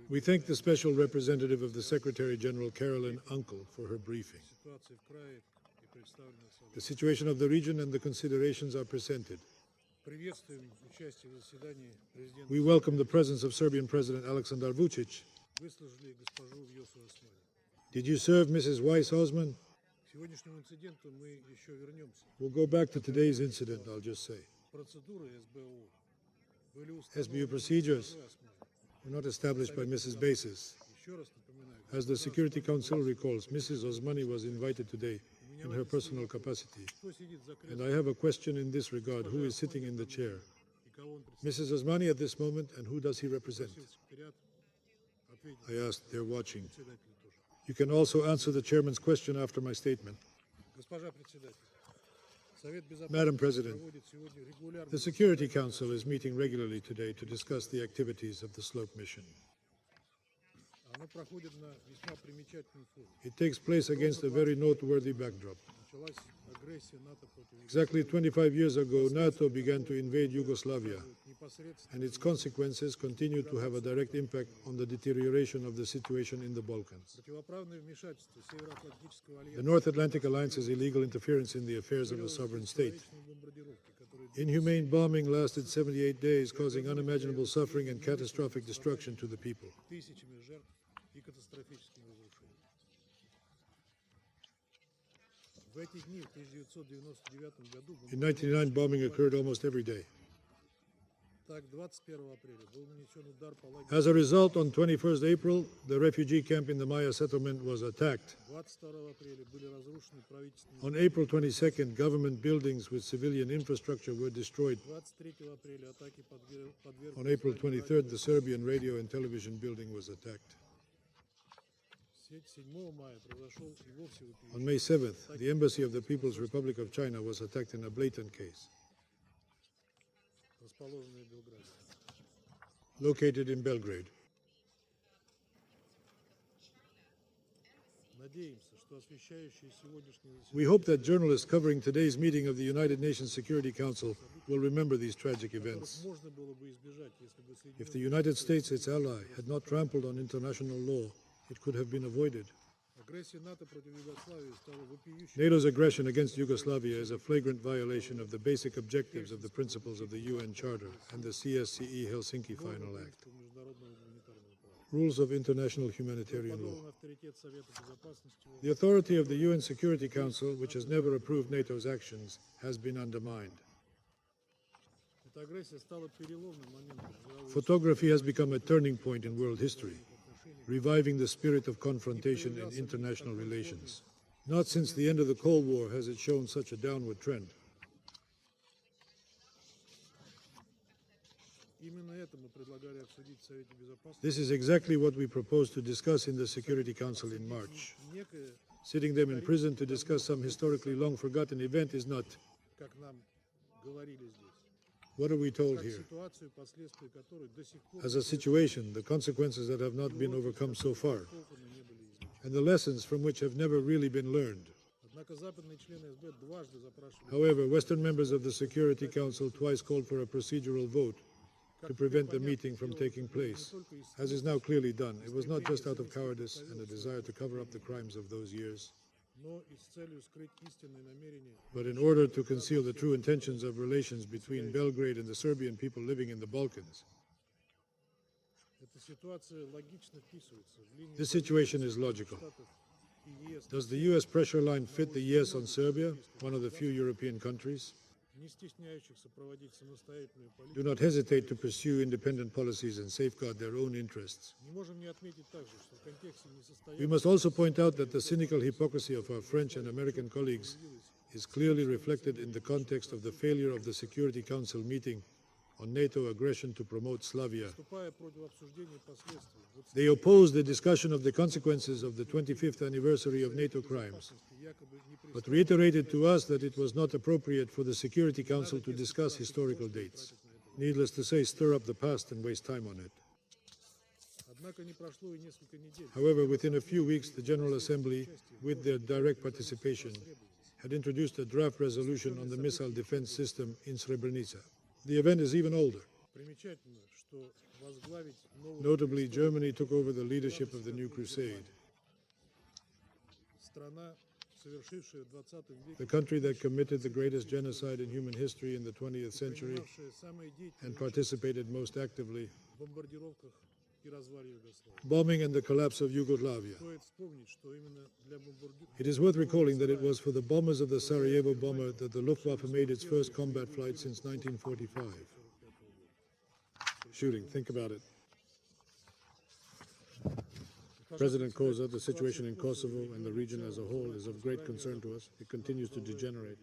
We thank the Special Representative of the Secretary-General, Carolyn Uncle, for her briefing. The situation of the region and the considerations are presented. We welcome the presence of Serbian President Aleksandar Vucic. Did you serve Mrs. Weiss-Osman? We'll go back to today's incident, I'll just say. SBU procedures were not established by Mrs. Basis. As the Security Council recalls, Mrs. Osmani was invited today in her personal capacity. And I have a question in this regard. Who is sitting in the chair? Mrs. Osmani at this moment, and who does he represent? I asked, they're watching. You can also answer the chairman's question after my statement. Madam President, the Security Council is meeting regularly today to discuss the activities of the Slope mission. It takes place against a very noteworthy backdrop. Exactly 25 years ago, NATO began to invade Yugoslavia, and its consequences continue to have a direct impact on the deterioration of the situation in the Balkans. The North Atlantic Alliance's illegal interference in the affairs of a sovereign state. Inhumane bombing lasted 78 days, causing unimaginable suffering and catastrophic destruction to the people. In 1999, bombing occurred almost every day. As a result, on 21st April, the refugee camp in the Maya settlement was attacked. On April 22nd, government buildings with civilian infrastructure were destroyed. On April 23rd, the Serbian radio and television building was attacked. On May 7th, the embassy of the People's Republic of China was attacked in a blatant case. Located in Belgrade. We hope that journalists covering today's meeting of the United Nations Security Council will remember these tragic events. If the United States, its ally, had not trampled on international law, it could have been avoided. NATO's aggression against Yugoslavia is a flagrant violation of the basic objectives of the principles of the UN Charter and the CSCE Helsinki Final Act. Rules of international humanitarian law. The authority of the UN Security Council, which has never approved NATO's actions, has been undermined. Photography has become a turning point in world history, reviving the spirit of confrontation in international relations. Not since the end of the Cold War has it shown such a downward trend. This is exactly what we propose to discuss in the Security Council in March. Sitting them in prison to discuss some historically long-forgotten event is not. What are we told here? As a situation, the consequences that have not been overcome so far, and the lessons from which have never really been learned. However, Western members of the Security Council twice called for a procedural vote to prevent the meeting from taking place. As is now clearly done, it was not just out of cowardice and a desire to cover up the crimes of those years, but in order to conceal the true intentions of relations between Belgrade and the Serbian people living in the Balkans. This situation is logical. Does the US pressure line fit the yes on Serbia, one of the few European countries? Do not hesitate to pursue independent policies and safeguard their own interests. We must also point out that the cynical hypocrisy of our French and American colleagues is clearly reflected in the context of the failure of the Security Council meeting on NATO aggression to promote Slavia. They opposed the discussion of the consequences of the 25th anniversary of NATO crimes, but reiterated to us that it was not appropriate for the Security Council to discuss historical dates. Needless to say, stir up the past and waste time on it. However, within a few weeks, the General Assembly, with their direct participation, had introduced a draft resolution on the missile defense system in Srebrenica. The event is even older. Notably, Germany took over the leadership of the new crusade. The country that committed the greatest genocide in human history in the 20th century and participated most actively, bombing and the collapse of Yugoslavia. It is worth recalling that it was for the bombers of the Sarajevo bomber that the Luftwaffe made its first combat flight since 1945. Shooting, think about it. President Koza, the situation in Kosovo and the region as a whole is of great concern to us. It continues to degenerate.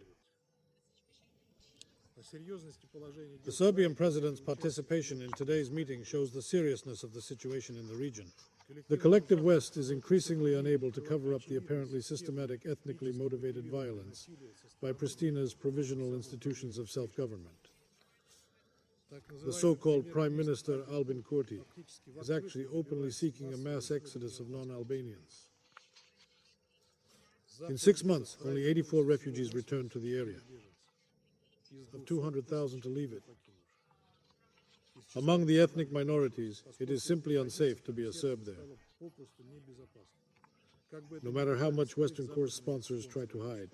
The Serbian president's participation in today's meeting shows the seriousness of the situation in the region. The collective West is increasingly unable to cover up the apparently systematic ethnically motivated violence by Pristina's provisional institutions of self-government. The so-called Prime Minister Albin Kurti is actually openly seeking a mass exodus of non-Albanians. In 6 months, only 84 refugees returned to the area, of 200,000 to leave it. Among the ethnic minorities, it is simply unsafe to be a Serb there, no matter how much Western course sponsors try to hide.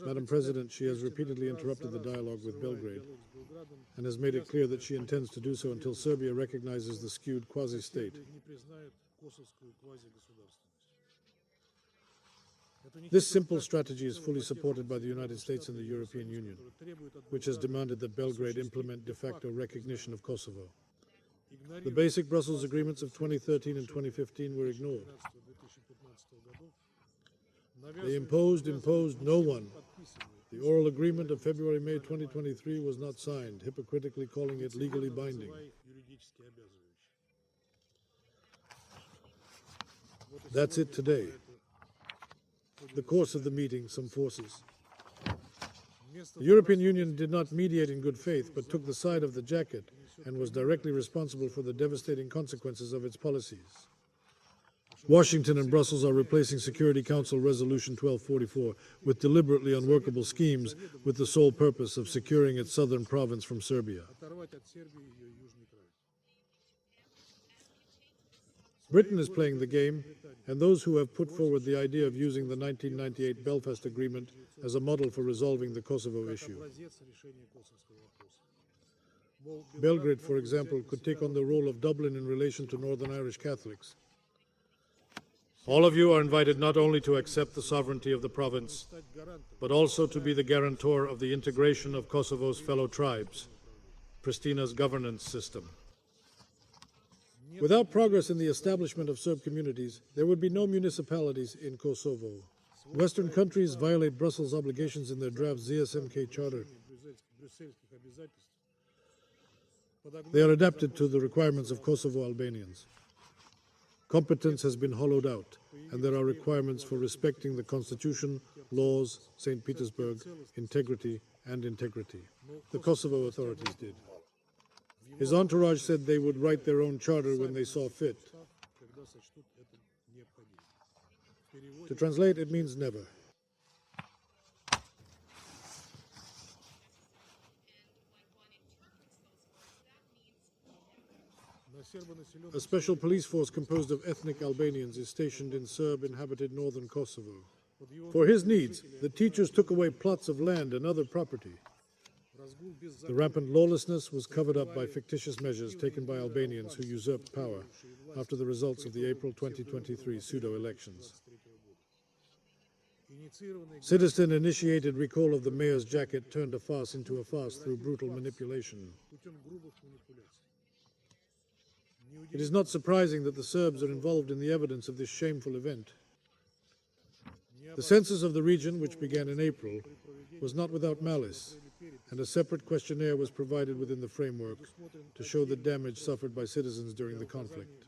Madam President, she has repeatedly interrupted the dialogue with Belgrade and has made it clear that she intends to do so until Serbia recognizes the skewed quasi-state. This simple strategy is fully supported by the United States and the European Union, which has demanded that Belgrade implement de facto recognition of Kosovo. The basic Brussels agreements of 2013 and 2015 were ignored. They imposed no one. The oral agreement of February-May 2023 was not signed, hypocritically calling it legally binding. That's it today. The course of the meeting, some forces. The European Union did not mediate in good faith, but took the side of the jacket and was directly responsible for the devastating consequences of its policies. Washington and Brussels are replacing Security Council Resolution 1244 with deliberately unworkable schemes with the sole purpose of securing its southern province from Serbia. Britain is playing the game, and those who have put forward the idea of using the 1998 Belfast Agreement as a model for resolving the Kosovo issue. Belgrade, for example, could take on the role of Dublin in relation to Northern Irish Catholics. All of you are invited not only to accept the sovereignty of the province, but also to be the guarantor of the integration of Kosovo's fellow tribes, Pristina's governance system. Without progress in the establishment of Serb communities, there would be no municipalities in Kosovo. Western countries violate Brussels' obligations in their draft ZSMK charter. They are adapted to the requirements of Kosovo Albanians. Competence has been hollowed out, and there are requirements for respecting the Constitution, laws, St. Petersburg, integrity. The Kosovo authorities did. His entourage said they would write their own charter when they saw fit. To translate, it means never. A special police force composed of ethnic Albanians is stationed in Serb-inhabited northern Kosovo. For his needs, the teachers took away plots of land and other property. The rampant lawlessness was covered up by fictitious measures taken by Albanians who usurped power after the results of the April 2023 pseudo-elections. Citizen-initiated recall of the mayor's jacket turned a farce into a farce through brutal manipulation. It is not surprising that the Serbs are involved in the evidence of this shameful event. The census of the region, which began in April, was not without malice, and a separate questionnaire was provided within the framework to show the damage suffered by citizens during the conflict.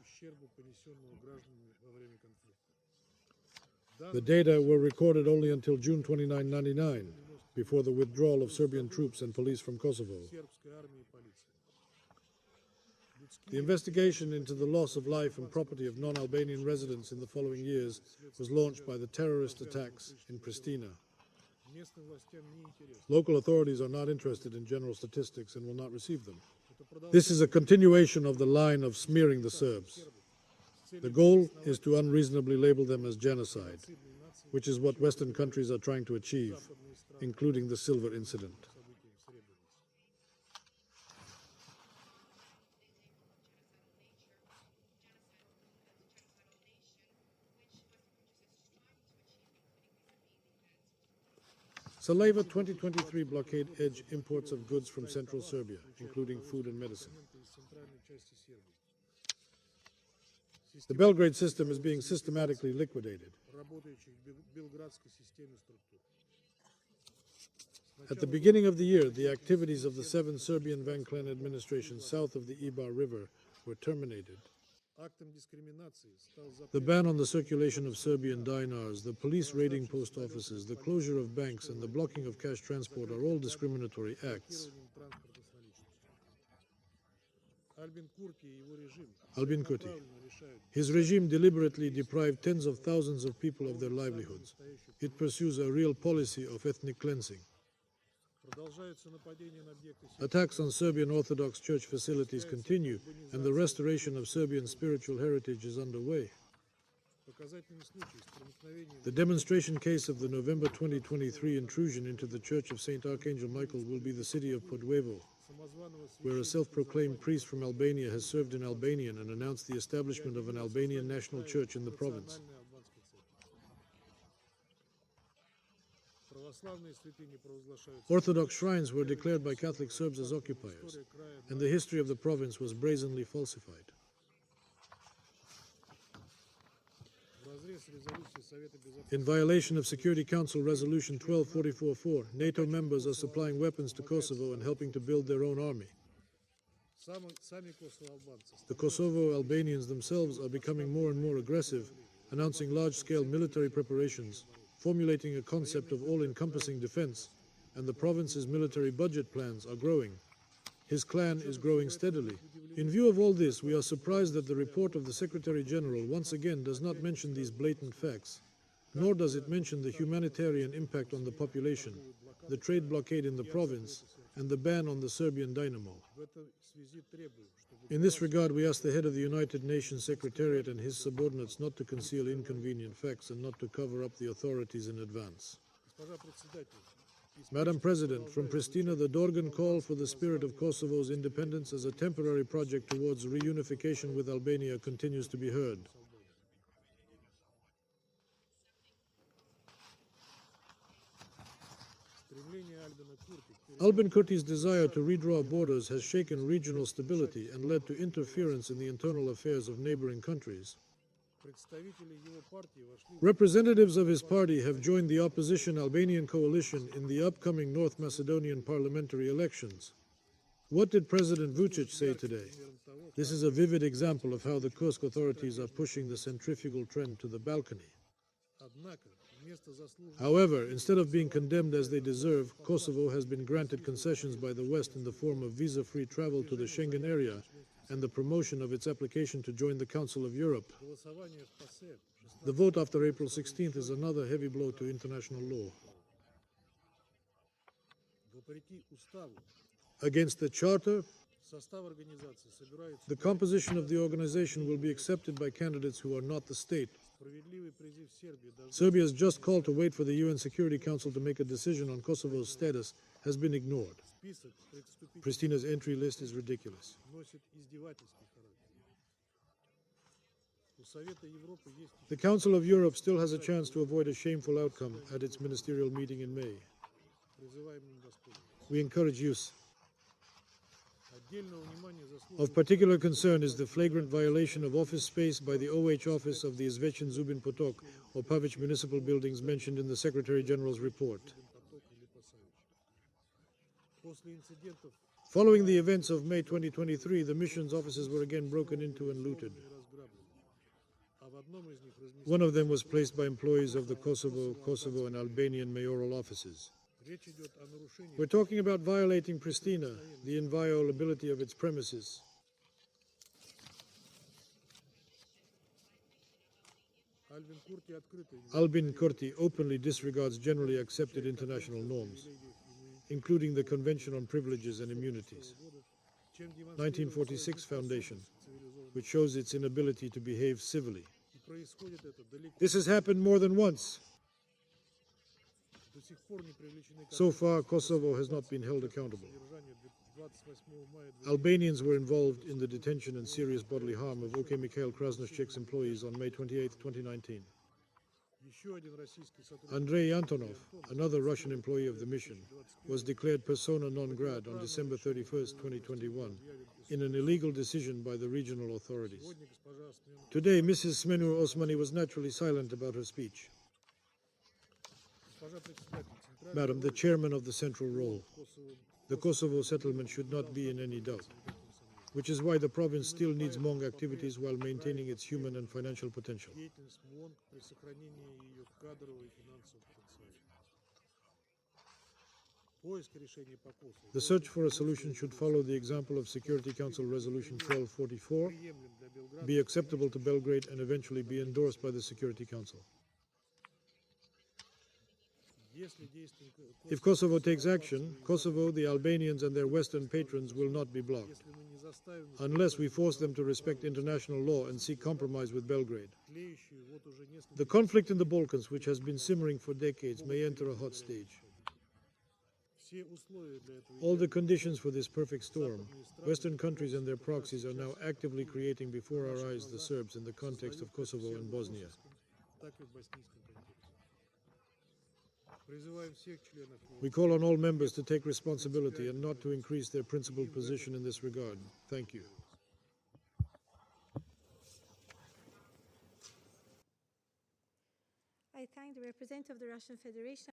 The data were recorded only until June 29, 1999, before the withdrawal of Serbian troops and police from Kosovo. The investigation into the loss of life and property of non-Albanian residents in the following years was launched by the terrorist attacks in Pristina. Local authorities are not interested in general statistics and will not receive them. This is a continuation of the line of smearing the Serbs. The goal is to unreasonably label them as genocide, which is what Western countries are trying to achieve, including the Silver Incident. Saleva 2023 blockade edge imports of goods from central Serbia, including food and medicine. The Belgrade system is being systematically liquidated. At the beginning of the year, the activities of the 7 Serbian Van Clan administrations south of the Ibar River were terminated. The ban on the circulation of Serbian dinars, the police raiding post offices, the closure of banks, and the blocking of cash transport are all discriminatory acts. Albin Kurti. His regime deliberately deprived tens of thousands of people of their livelihoods. It pursues a real policy of ethnic cleansing. Attacks on Serbian Orthodox Church facilities continue, and the restoration of Serbian spiritual heritage is underway. The demonstration case of the November 2023 intrusion into the Church of St. Archangel Michael will be the city of Podujevo, where a self-proclaimed priest from Albania has served in Albanian and announced the establishment of an Albanian national church in the province. Orthodox shrines were declared by Catholic Serbs as occupiers, and the history of the province was brazenly falsified. In violation of Security Council Resolution 1244-4, NATO members are supplying weapons to Kosovo and helping to build their own army. The Kosovo Albanians themselves are becoming more and more aggressive, announcing large-scale military preparations, formulating a concept of all-encompassing defense, and the province's military budget plans are growing. His clan is growing steadily. In view of all this, we are surprised that the report of the Secretary General once again does not mention these blatant facts, nor does it mention the humanitarian impact on the population, the trade blockade in the province, and the ban on the Serbian dynamo. In this regard, we ask the head of the United Nations Secretariat and his subordinates not to conceal inconvenient facts and not to cover up the authorities in advance. Madam President, from Pristina, the Dorgan call for the spirit of Kosovo's independence as a temporary project towards reunification with Albania continues to be heard. Albin Kurti's desire to redraw borders has shaken regional stability and led to interference in the internal affairs of neighboring countries. Representatives of his party have joined the opposition Albanian coalition in the upcoming North Macedonian parliamentary elections. What did President Vucic say today? This is a vivid example of how the Kursk authorities are pushing the centrifugal trend to the balcony. However, instead of being condemned as they deserve, Kosovo has been granted concessions by the West in the form of visa-free travel to the Schengen area and the promotion of its application to join the Council of Europe. The vote after April 16th is another heavy blow to international law. Against the Charter, the composition of the organization will be accepted by candidates who are not the state. Serbia's just call to wait for the UN Security Council to make a decision on Kosovo's status has been ignored. Pristina's entry list is ridiculous. The Council of Europe still has a chance to avoid a shameful outcome at its ministerial meeting in May. We encourage use. Of particular concern is the flagrant violation of office space by the OH office of the Izvechin Zubin Potok or Pavic municipal buildings mentioned in the Secretary General's report. Following the events of May 2023, the mission's offices were again broken into and looted. One of them was placed by employees of the Kosovo and Albanian mayoral offices. We're talking about violating Pristina, the inviolability of its premises. Albin Kurti openly disregards generally accepted international norms, including the Convention on Privileges and Immunities. 1946 Foundation, which shows its inability to behave civilly. This has happened more than once. So far, Kosovo has not been held accountable. Albanians were involved in the detention and serious bodily harm of OK Mikhail Krasnoshchik's employees on May 28, 2019. Andrei Antonov, another Russian employee of the mission, was declared persona non grata on December 31, 2021, in an illegal decision by the regional authorities. Today, Mrs. Smenur Osmani was naturally silent about her speech. Madam, the chairman of the central role, the Kosovo settlement should not be in any doubt, which is why the province still needs Hmong activities while maintaining its human and financial potential. The search for a solution should follow the example of Security Council Resolution 1244, be acceptable to Belgrade, and eventually be endorsed by the Security Council. If Kosovo takes action, Kosovo, the Albanians, and their Western patrons will not be blocked, unless we force them to respect international law and seek compromise with Belgrade. The conflict in the Balkans, which has been simmering for decades, may enter a hot stage. All the conditions for this perfect storm, Western countries and their proxies are now actively creating before our eyes the Serbs in the context of Kosovo and Bosnia. We call on all members to take responsibility and not to increase their principled position in this regard. Thank you. I thank the representative of the Russian Federation.